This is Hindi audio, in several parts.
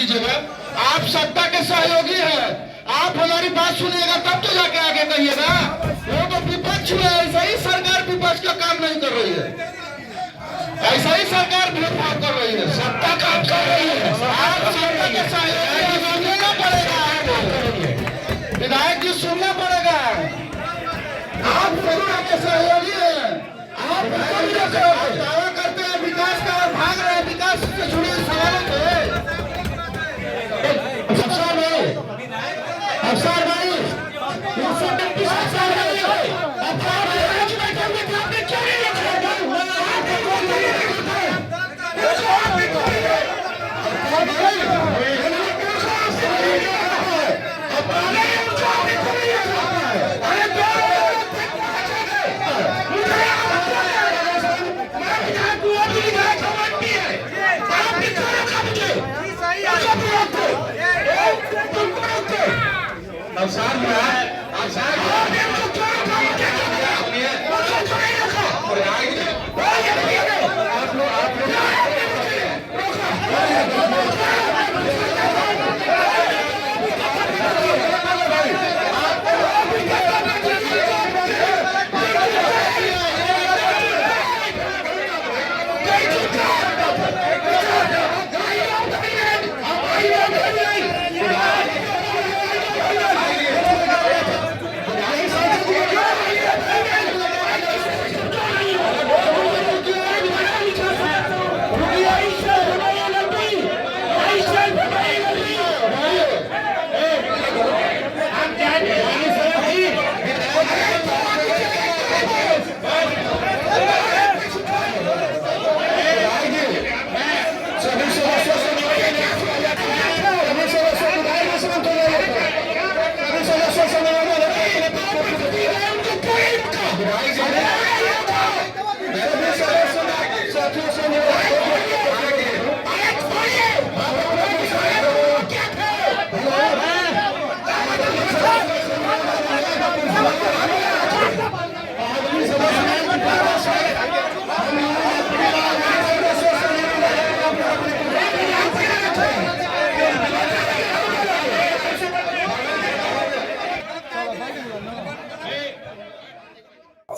लीजिएगा। आप सत्ता के सहयोगी हैं, आप हमारी बात सुनिएगा तब तो जाके आगे कहिएगा। वो तो विपक्ष में ऐसा ही सरकार विपक्ष का काम नहीं कर रही है, ऐसा ही सरकार भेदभाव कर रही है, सत्ता काम कर रही है। आप सत्ता के सहयोगी सुनना पड़ेगा, आपको विधायक जी सुनना पड़ेगा। आप सत्ता के सहयोगी हैं, आप दावा करते हैं विकास का और भाग रहे हैं विकास से जुड़े सवालों पे। अफसर भाई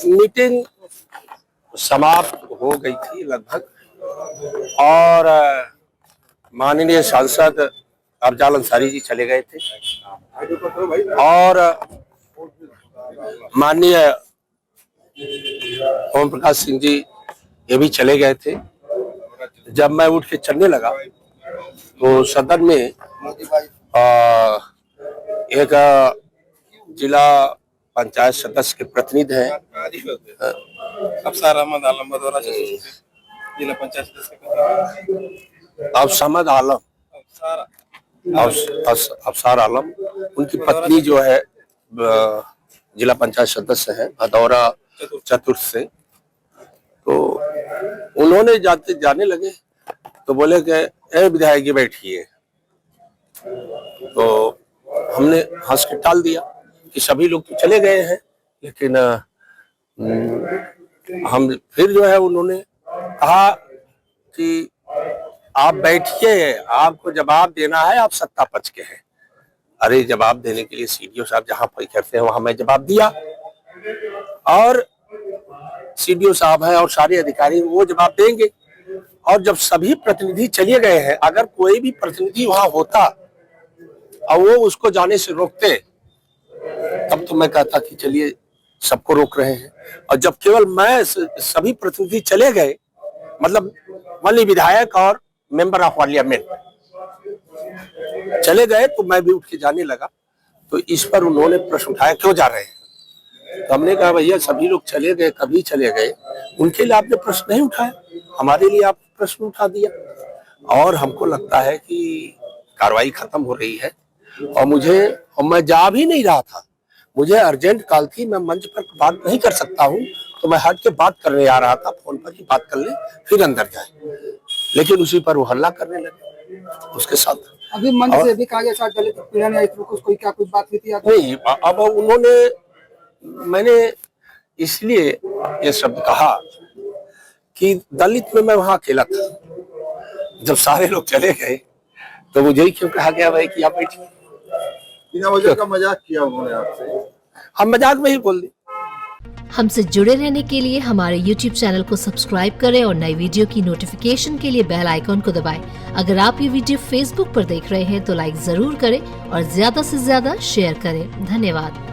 मीटिंग समाप्त हो गई थी लगभग और माननीय सांसद अफजाल अंसारी जी चले गए थे और माननीय ओम प्रकाश सिंह जी ये भी चले गए थे। जब मैं उठ के चलने लगा तो सदन में एक जिला पंचायत सदस्य के प्रतिनिधि हैं अफसर अहमद आलम बदौरा जिला पंचायत सदस्य अफसर आलम अफसर आलम उनकी पत्नी जो है जिला पंचायत सदस्य है भदौरा चतुर्थ से। तो उन्होंने जाने लगे तो बोले कि ए विधायक जी बैठिए। तो हमने हंस के टाल दिया कि सभी लोग तो चले गए हैं, लेकिन हम फिर जो है उन्होंने कहा कि आप बैठिए, आपको जवाब देना है, आप सत्ता पक्ष के हैं। अरे जवाब देने के लिए सीडीओ साहब जहां पर करते हैं वहां मैं जवाब दिया और सीडीओ साहब हैं और सारे अधिकारी वो जवाब देंगे। और जब सभी प्रतिनिधि चले गए हैं, अगर कोई भी प्रतिनिधि वहां होता और वो उसको जाने से रोकते तब तो मैं कहता कि चलिए सबको रोक रहे हैं। और जब केवल मैं सभी प्रतिनिधि चले गए, मतलब माननीय विधायक और मेंबर ऑफ पार्लियामेंट चले गए, तो मैं भी उठ के जाने लगा। तो इस पर उन्होंने प्रश्न उठाया क्यों जा रहे हैं। तो हमने कहा भैया सभी लोग चले गए, कभी चले गए, उनके लिए आपने प्रश्न नहीं उठाया, हमारे लिए आप प्रश्न उठा दिया। और हमको लगता है कि कार्रवाई खत्म हो रही है और मैं जा भी नहीं रहा था, मुझे अर्जेंट कॉल थी, मैं मंच पर बात नहीं कर सकता हूँ, तो मैं हट के बात करने आ रहा था, फोन पर ही बात कर ले फिर अंदर जाए। लेकिन उसी पर वो हल्ला करने लगे उसके साथ। अभी मंच से भी कहा गया दलित पीड़न या कोई क्या कुछ बात हुई थी नहीं। अब उन्होंने, मैंने इसलिए ये शब्द कहा कि दलित में मैं वहां अकेला था। जब सारे लोग चले गए तो मुझे ही क्यों कहा गया भाई कि आप बैठिए? बिना वजह का मजाक किया उन्होंने आपसे। हम मजाक में ही बोल दिए। हमसे जुड़े रहने के लिए हमारे YouTube चैनल को सब्सक्राइब करें और नई वीडियो की नोटिफिकेशन के लिए बेल आइकॉन को दबाएं। अगर आप ये वीडियो Facebook पर देख रहे हैं तो लाइक जरूर करें और ज्यादा से ज्यादा शेयर करें। धन्यवाद।